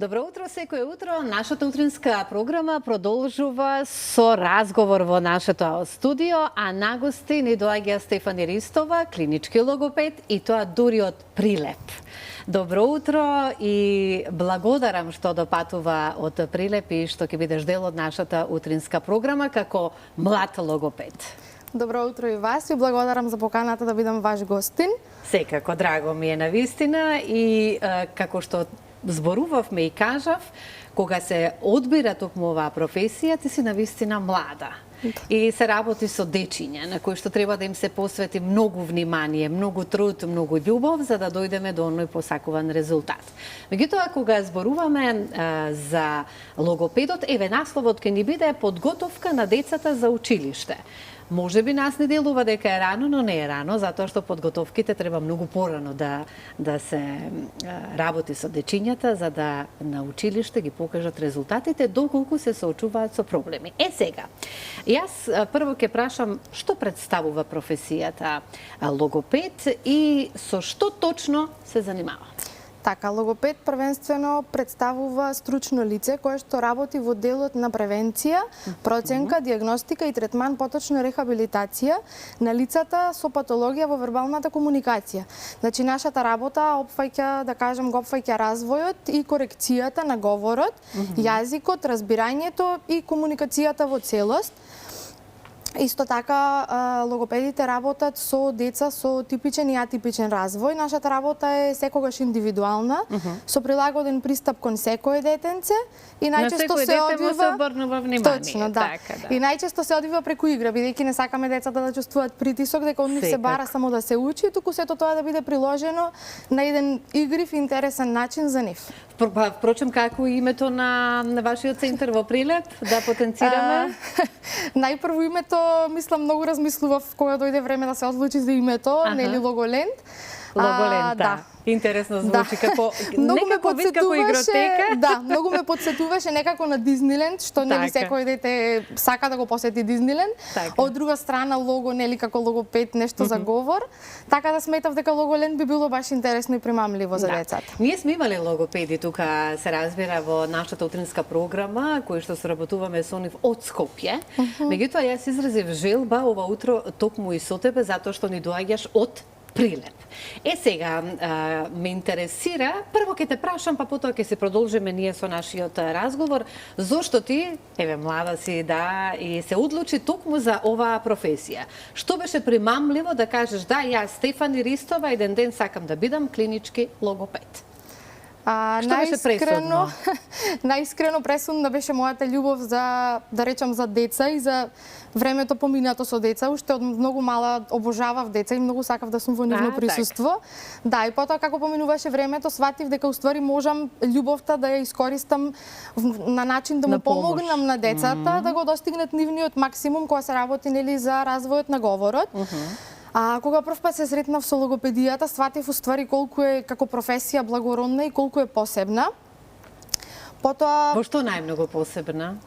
Добро утро, секој утро. Нашата утринска програма продолжува со разговор во нашето студио, а на гости ни доаѓа Стефани Ристова, клинички логопед, и тоа дури од Прилеп. Добро утро и благодарам што допатува од Прилеп и што ќе бидеш дел од нашата утринска програма како млад логопед. Добро утро и вас и благодарам за поканата да бидам ваш гостин. Секако, драго ми е навистина и како што зборувавме и кажав, кога се одбира токму оваа професија, ти си навистина млада. И се работи со дечиња, на кои што треба да им се посвети многу внимание, многу труд, многу љубов, за да дојдеме до оној посакуван резултат. Меѓутоа, кога зборуваме за логопедот, еве насловот ќе ни биде подготовка на децата за училиште. Може би нас не делува дека е рано, но не е рано, затоа што подготовките треба многу порано да се работи со дечињата, за да на училиште ги покажат резултатите доколку се соочуваат со проблеми. Сега, јас прво ќе прашам што представува професијата логопед и со што точно се занимава? Така, логопед првенствено представува стручно лице кое што работи во делот на превенција, проценка, дијагностика и третман, поточно рехабилитација на лицата со патологија во вербалната комуникација. Значи, нашата работа опфаќа, да кажем, го опфаќа развојот и корекцијата на говорот, јазикот, разбирањето и комуникацијата во целост. Исто така, логопедите работат со деца со типичен и атипичен развој. Нашата работа е секогаш индивидуална, со прилагоден пристап кон секое детенце и најчесто се одвива... се обрнува внимание. Точно, да. Така, да. И најчесто се одвива преку игра, бидејќи не сакаме децата да чувствуваат притисок, дека од нив се бара само да се учи, туку сето тоа да биде приложено на еден игрив и интересен начин за нив. Впрочем, како името на вашиот центар во Прилеп, да потенцираме? Најпрво името, мислам, многу размислував кога дојде време да се одлучи за името, нели Логоленд. Логоленд, да. Интересно звучи, како некако вид како игротека. Да, многу ме потсетуваше некако на Дизниленд, што нели секој дете сака да го посети Дизниленд. Од друга страна лого, нели како логопед, нешто за говор. Така да сметав дека Логоленд би било баш интересно и примамливо за децата. Ние сме имале логопеди тука, се разбира, во нашата утринска програма, кои што соработуваме со нив од Скопје. Меѓутоа, јас изразив желба ова утро токму и со тебе, затоа што ни доаѓаш од Прилеп. Сега, ме интересира, прво ќе те прашам, па потоа ќе се продолжиме ние со нашиот разговор, зошто ти, еве млада си, да, и се одлучи токму за оваа професија? Што беше примамливо да кажеш, да, јас, Стефани Ристова, еден ден сакам да бидам клинички логопед? Што беше пресудно? Најискрено пресудна беше мојата љубов за, да речам, за деца и за времето поминато со деца. Уште од многу мала обожавав деца и многу сакав да сум во нивно присуство. Да, и потоа како поминуваше времето, сватив дека уствари можам љубовта да ја искористам на начин да му помогнам на децата, да го достигнат нивниот максимум кога се работи нели за развојот на говорот. Кога првпат се сретнав со логопедијата, сватив уствари колку е како професија благородна и колку е посебна. Потоа... Во што најмногу посебна?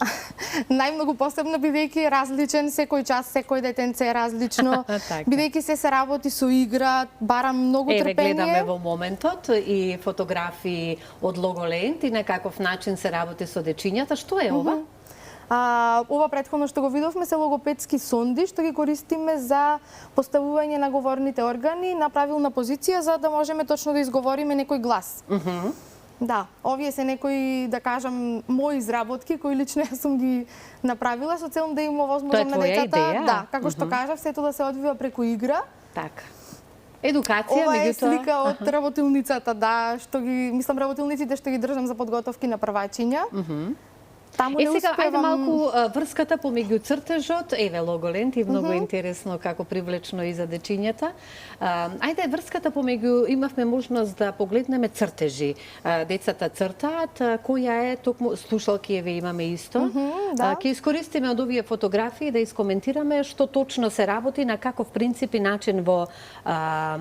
Најмногу посебна, бидејќи е различен, секој час, секој детенце е различно, бидејќи се работи со игра, барам многу трпение. Еве гледаме во моментот и фотографии од Логоленд и на каков начин се работи со дечињата. Што е ова? Ова претходно што го видовме се логопедски сонди, што ги користиме за поставување на говорните органи на правилна позиција, за да можеме точно да изговориме некој глас. Да, овие се некои, да кажам, мои изработки, кои лично јас сум ги направила со цел да им овозможам на децата. Да, како што кажав, сето да се одвива преку игра. Така. Едукација, ова е слика од работилницата, да, што ги, мислам, работилниците што ги држам за подготовки на првачиња. Таму не сега, ајде успевам... малку врската помеѓу цртежот, еве Логоленд и многу интересно како привлечно и за дечињата. Ајде врската помеѓу, имавме можност да погледнеме цртежи. Децата цртаат, која е токму слушалки, еве имаме исто. Ќе искористиме од овие фотографии да искоментираме што точно се работи, на каков принцип и начин во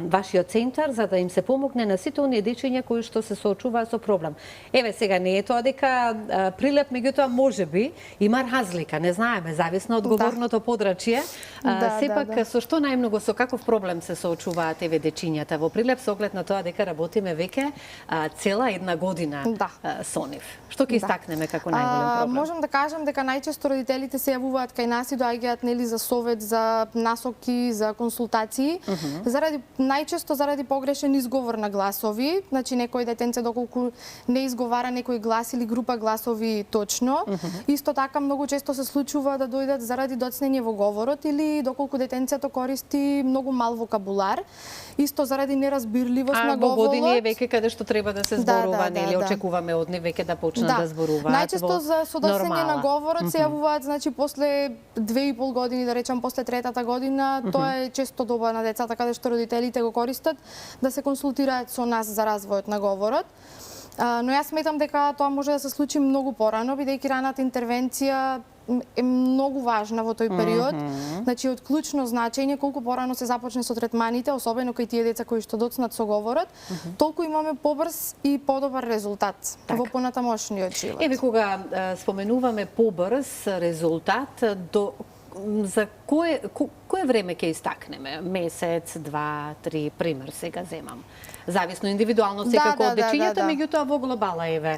вашиот центар, за да им се помогне на сите оние дечиња кои што се соочуваат со проблем. Еве сега не е тоа дека Прилеп, меѓутоа меѓутоа можеби има разлика, не знаеме, зависно од говорното подрачје. Сепак со што најмногу, со каков проблем се соочуваат еве дечињата во Прилеп со оглед на тоа дека работиме веќе цела една година со нив? Што ќе истакнеме како најголем проблем? Можам да кажам дека најчесто родителите се јавуваат кај нас и доаѓаат нели за совет, за насоки, за консултации, најчесто заради погрешен изговор на гласови, значи некој детенце доколку не изговара некој глас или група гласови точно. Исто така многу често се случува да дојдат заради доцнење во говорот или доколку детенцето користи многу мал вокабулар, исто заради неразбирливост на говорот. Во години е веќе каде што треба да се зборува, нели очекуваме од нив веќе да почнат да зборуваат. Најчесто за доцнење на говорот се јавуваат, значи после 2,5 години, да речам после третата година, тоа е често доба на децата каде што родителите го користат да се консултираат со нас за развојот на говорот. Но јас сметам дека тоа може да се случи многу порано, бидејќи раната интервенција е многу важна во тој период. Значи од клучно значење колку порано се започне со третманите, особено кај тие деца кои што доцнат со говорот, толку имаме побрз и подобар резултат во понатамошниот живот. Еве кога споменуваме побрз резултат, за кое време ќе истакнеме? Месец, два, три, пример сега земам. Зависно индивидуално секако од дечињата, меѓутоа во глобала еве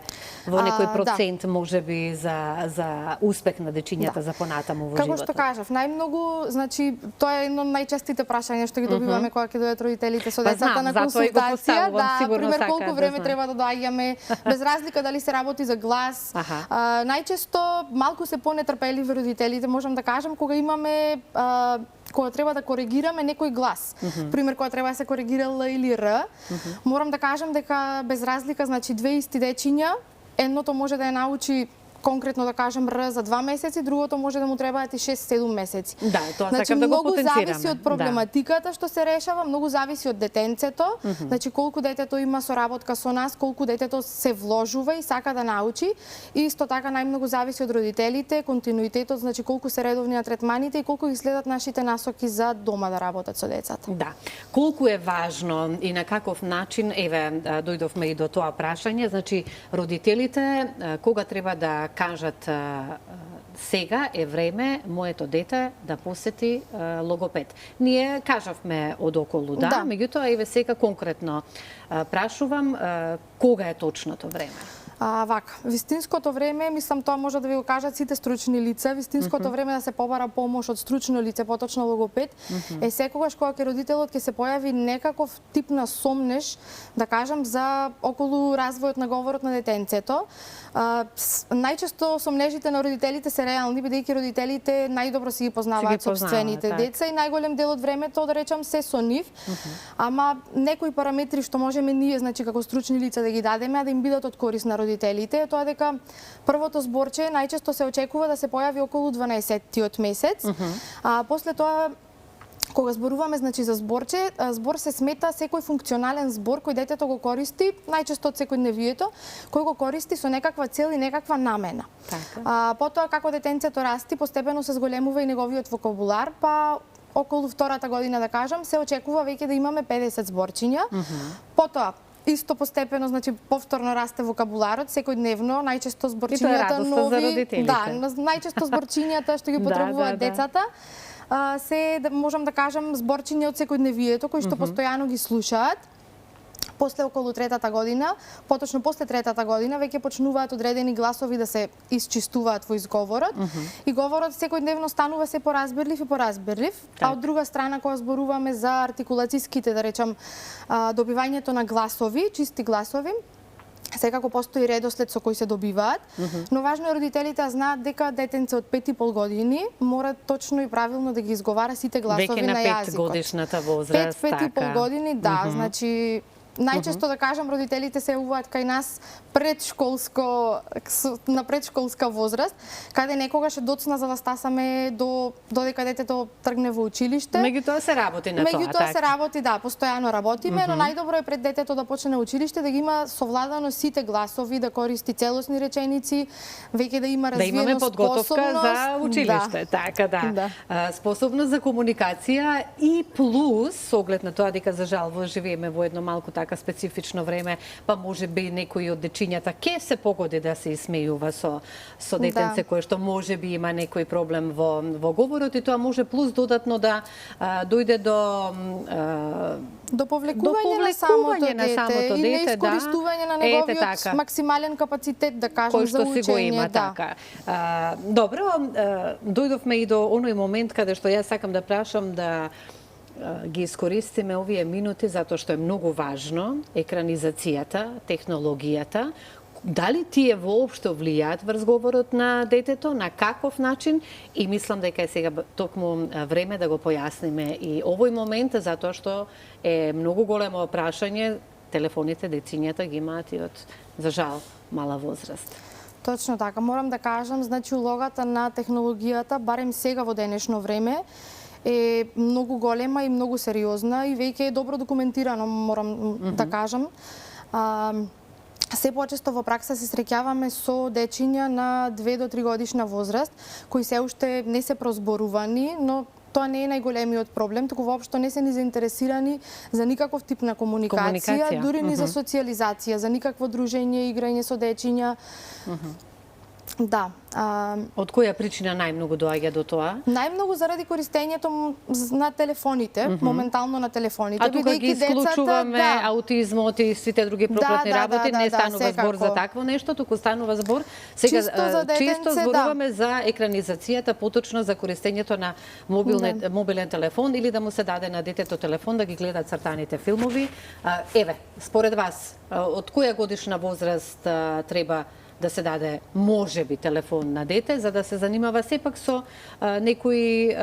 во некој процент можеби за успех на дечињата за понатаму во животот. Како што кажав, најмногу, значи тоа е едно од најчестите прашања што ги добиваме кога ќе дојдат родителите со децата на консултација, пример колку време треба да доаѓаме, без разлика дали се работи за глас. Најчесто малку се понетрпеливи родителите, можам да кажам, кога имаме кога треба да коригираме некој глас. Пример, кога треба да се коригира Л или Р, морам да кажам дека без разлика, значи две исти дечиња, едното може да ја научи конкретно да кажем Р за 2 месеци, другото може да му требаат и 6-7 месеци. Да, тоа сакам да го потенцираме. Многу зависи од проблематиката што се решава, многу зависи од детенцето, значи колку детето има соработка со нас, колку детето се вложува и сака да научи, и исто така најмногу зависи од родителите, континуитетот, значи колку се редовни на третманите и колку ги следат нашите насоки за дома да работат со децата. Да. Колку е важно и на каков начин, еве, дојдовме и до тоа прашање, значи родителите кога треба да кажат сега е време моето дете да посети логопед. Ние кажавме од околу, меѓутоа еве сега конкретно прашувам кога е точното време? Вистинското време, мислам тоа може да ви го кажат сите стручни лица, вистинското време да се побара помош од стручно лице, поточно логопед, е секогаш кога ќе родителот ќе се појави некаков тип на сомнеш, да кажам, за околу развојот на говорот на детенцето. Најчесто сомнежите на родителите се реални, бидејќи родителите најдобро си ги познаваат сопствените деца и најголем дел од времето, да речам, се со нив. Ама некои параметри што можеме ние, значи како стручни лица да ги дадеме, да им бидат од корис на родителите, е тоа дека првото зборче најчесто се очекува да се појави околу 12-тиот месец, а после тоа кога зборуваме, значи, за зборче, збор се смета секој функционален збор кој детето го користи, најчесто од секојдневието, кој го користи со некаква цел и некаква намена. Потоа, како детенцето расти, постепено се зголемува и неговиот вокабулар, па околу втората година, да кажам, се очекува веќе да имаме 50 зборчиња. Потоа, исто постепено, значи повторно расте вокабуларот, секојдневно, најчесто зборчињата нови, најчесто зборчињата што ги потребуваат децата, се, можам да кажам, зборчиња од секојдневието, кои што постојано ги слушаат. После околу третата година, поточно после третата година, веќе почнуваат одредени гласови да се исчистуваат во изговорот и говорот секојдневно станува се поразбирлив и поразбирлив, а од друга страна кога зборуваме за артикулацијските, да речам, добивањето на гласови, чисти гласови, секако постои редослед со кој се добиваат, но важно е родителите да знаат дека детенце од 5,5 години мора точно и правилно да ги изговара сите гласови на јазикот. Веќе на 5 годишната возраст, 5,5 години, да, значи најчесто, да кажам, родителите се јавуваат кај нас на предшколска возраст, каде некогаш е доцна за да стасаме додека детето тргне во училиште. Меѓутоа се работи на тоа. Меѓутоа се работи, да, постојано работиме, но најдобро е пред детето да почне на училиште да ги има совладано сите гласови, да користи целосни реченици, веќе да има развиено способност. Да имаме подготовка за училиште, така да. Способност за комуникација и плюс, оглед на тоа дека за жал живееме во едно малку така специфично време, па може би некои од дечињата ке се погоди да се исмејува со детенце кој што може би има некој проблем во говорот, и тоа може плюс додатно да дојде до повлекување на самото дете и неискористување на неговиот максимален капацитет, да кажем, кој за што си го има, учење. така. Добро, дојдовме и до оној момент каде што јас сакам да прашам да ги искористиме овие минути, затоа што е многу важно екранизацијата, технологијата. Дали тие воопшто влијаат врз говорот на детето, на каков начин, и мислам дека е сега токму време да го појасниме и овој момент, затоа што е многу големо прашање, телефоните децињата ги имаат и од, за жал, мала возраст. Точно така, морам да кажам, значи улогата на технологијата, барем сега во денешно време, е многу голема и многу сериозна и веќе е добро документирано, морам да кажам. Се почесто во пракса се среќаваме со дечиња на 2 до 3 годишна возраст, кои се уште не се прозборувани, но тоа не е најголемиот проблем, туку воопшто не се ни заинтересирани за никаков тип на комуникација, дури ни за социјализација, за никакво дружење, играње со дечиња. Да. Од која причина најмногу доаѓа до тоа? Најмногу заради користењето на телефоните, моментално на телефоните. А тука ги исклучуваме аутизмот и сите други проклетни работи, не станува збор за такво нешто, туку станува збор сега чисто зборуваме за екранизацијата, поточно за користењето на мобилен телефон или да му се даде на детето телефон да ги гледа цртаните филмови. Еве, според вас, од која годишна возраст треба да се даде можеби телефон на дете, за да се занимава сепак со некои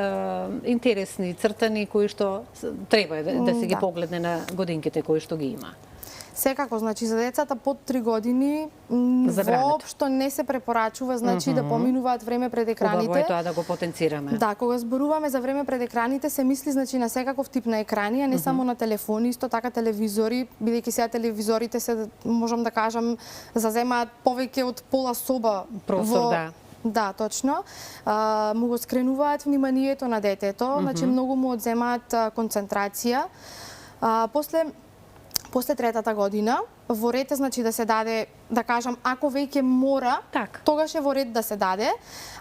интересни цртани кои што треба да се ги погледне на годинките кои што ги има. Секако, значи за децата под 3 години воопшто не се препорачува, значи да поминуваат време пред екраните. Убаво е тоа да го потенцираме. Да, кога зборуваме за време пред екраните се мисли значи на секаков тип на екрани, а не само на телефони, исто така телевизори, бидејќи сега телевизорите се, можам да кажам, заземаат повеќе од пола соба простор, да. Да, точно. Му го скренуваат вниманието на детето, значи многу му одземаат концентрација. После 3-та година, во ред е значи да се даде, да кажам, ако веќе мора, тогаш е во ред да се даде,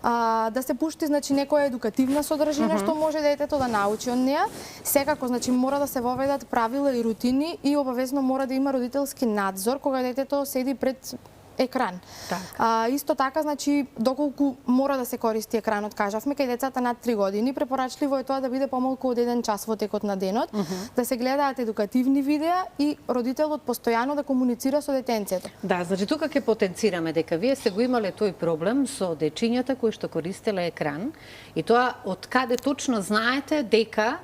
да се пушти значи некоја едукативна содржина што може детето да научи од неа. Секако значи мора да се воведат правила и рутини и обавезно мора да има родителски надзор кога детето седи пред екран. Исто така, значи, доколку мора да се користи екранот, кажавме, кај децата над 3 години, препорачливо е тоа да биде помалку од 1 час во текот на денот, да се гледаат едукативни видеа и родителот постојано да комуницира со детенцето. Да, значи тука ќе потенцираме дека вие сте го имале тој проблем со дечињата кои што користеле екран и тоа од каде точно знаете дека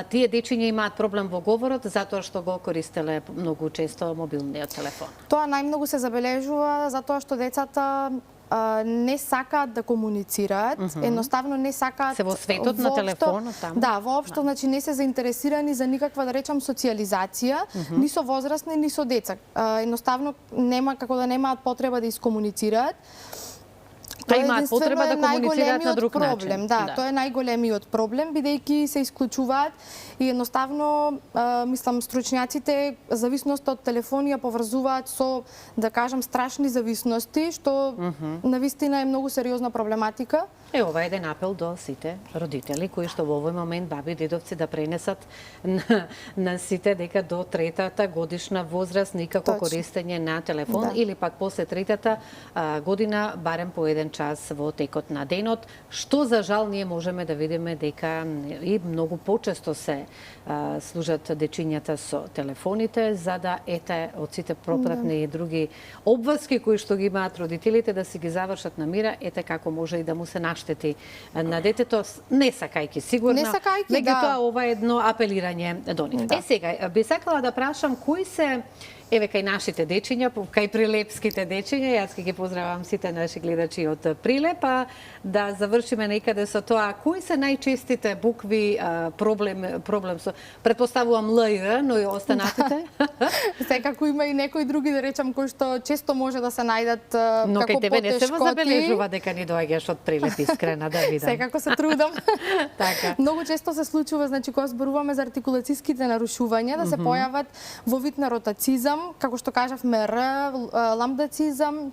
тие дечиња имаат проблем во говорот затоа што го користеле многу често мобилниот телефон. Тоа најмногу се забележува затоа што децата не сакаат да комуницираат, едноставно не сакаат се во светот на телефонот таму. Да, воопшто значи не се заинтересирани за никаква, да речам, социјализација, ни со возрастни, ни со деца. Едноставно нема како да немаат потреба да искомуницираат. Тоа имаат потреба да комуницираат на друг начин. Да, тоа е најголемиот проблем, бидејќи се исклучуваат и едноставно, мислам, стручњаците зависноста од телефонија поврзуваат со, да кажам, страшни зависности, што навистина е многу сериозна проблематика. Ова е еден апел до сите родители кои што во овој момент баби и дедовци да пренесат на сите дека до 3-та годишна возраст никако користење на телефон или пак после 3-та година барем по 1 час во текот на денот, што за жал ние можеме да видиме дека и многу почесто се служат дечињата со телефоните за да од сите пропратни и други обврски кои што ги имаат родителите да си ги завршат на мира, како може и да му се наштети на детето, не сакајки сигурно. Меѓутоа ова е едно апелирање до нив. Сега би сакала да прашам кои се еве кај нашите дечиња, кај прилепските дечиња, јас ќе ги поздравам сите наши гледачи од Прилеп, а да завршиме некаде со тоа кои се најчестите букви проблем со претпоставувам Л и Р, но и останатите. Секако има и некои други, да речам, кои што често може да се најдат но како кај тебе не се потешкоти. забележува дека ни доаѓаш од Прилеп, искрена да видам. Секако се трудам. Така. Многу често се случува, значи кога зборуваме за артикулацијските нарушувања, да се појават во вид на ротацизам, како што кажавме Р, ламдацизам,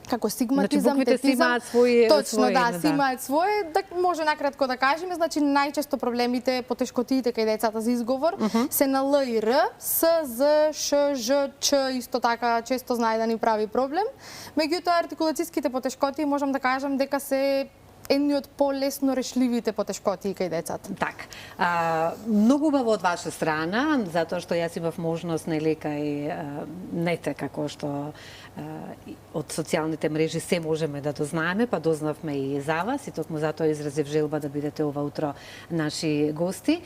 како стигматизам, буквите си тетизам. имаат свој Точно, да, име, си имаат свое. Да, може накратко да кажеме, значи најчесто проблемите, потешкотиите кај децата за изговор се на Л и Р, С, З, Ш, Ж, Ч, исто така често знае да ни прави проблем. Меѓутоа артикулацијските потешкоти можам да кажам дека се едни од полесно решливите потешкоти кај децата. Так. Многу убаво од ваша страна, затоа што јас имав можност, нели, кај нете, како што од социјалните мрежи се можеме да дознаеме, па дознавме и за вас, и токму затоа изразив желба да бидете ова утро наши гости.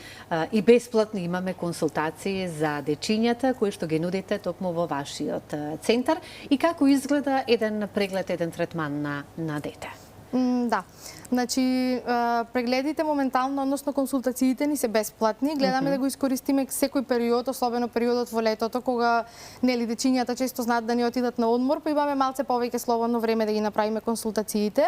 И бесплатно имаме консултации за дечињата, кои што ги нудите токму во вашиот центар. И како изгледа еден преглед, еден третман на дете? Да. Значи, прегледите моментално, односно консултациите ни се бесплатни. Гледаме да го искористиме секој период, особено периодот во летото, кога нели дечињата често знаат да ни отидат на одмор, па имаме малце повеќе слободно време да ги направиме консултациите.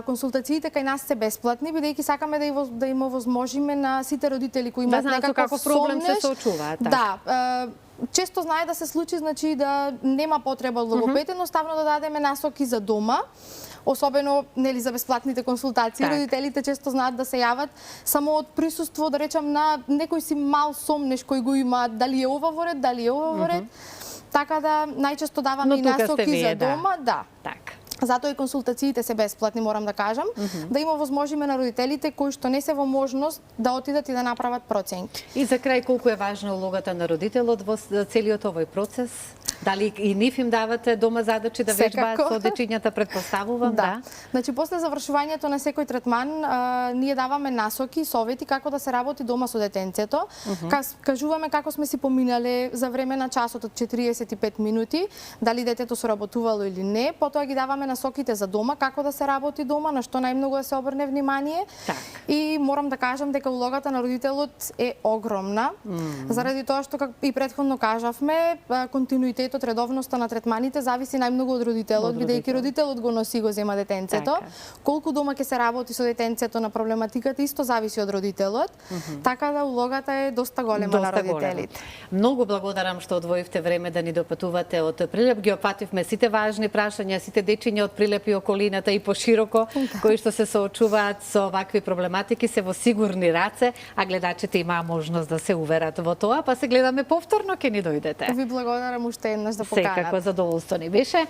Консултациите кај нас се бесплатни, бидејќи сакаме да им овозможиме на сите родители кои имаат некаков проблем се соочуваат. Да, често знае да се случи, значи да нема потреба од логопед, едноставно да дадеме насоки за дома. Особено нели за бесплатните консултации, так. Родителите често знаат да се јават само од присуство, да речам, на некој си мал сомнеш кој го има, дали е ова во ред, дали е ова во ред. Така да најчесто даваме и насоки за дома, да. Так. Затоа и консултациите се бесплатни, морам да кажам, да им овозможиме на родителите кои што не се во можност да отидат и да направат проценки. И за крај, колку е важна улогата на родителот во целиот овој процес? Дали и нив им давате дома задачи да вежбаат со дечињата, претпоставувам? Да. Значи, после завршувањето на секој третман, ние даваме насоки, совети како да се работи дома со детенцето. Кажуваме како сме си поминале за време на часот од 45 минути, дали детето соработувало или не. Потоа ги даваме насоките за дома, како да се работи дома, на што најмногу да се обрне внимание. Так. И морам да кажам дека улогата на родителот е огромна, заради тоа што, како и претходно кажавме, континуитет од редовноста на третманите зависи најмногу од родителот, бидејќи родителот го носи, го зема детенцето. Така. Колку дома ќе се работи со детенцето на проблематиката исто зависи од родителот. Така да улогата е доста голема на родителите. Многу благодарам што одвоивте време да ни допатувате од Прилеп. Ги опативме сите важни прашања, сите дечиња од Прилеп и околината и пошироко, кои што се соочуваат со вакви проблематики, се во сигурни раце, а гледачите имаа можност да се уверат во тоа, па се гледаме повторно, ќе ни дојдете. Ви благодарам уште еднаш за поканата. Секако задоволство ни беше.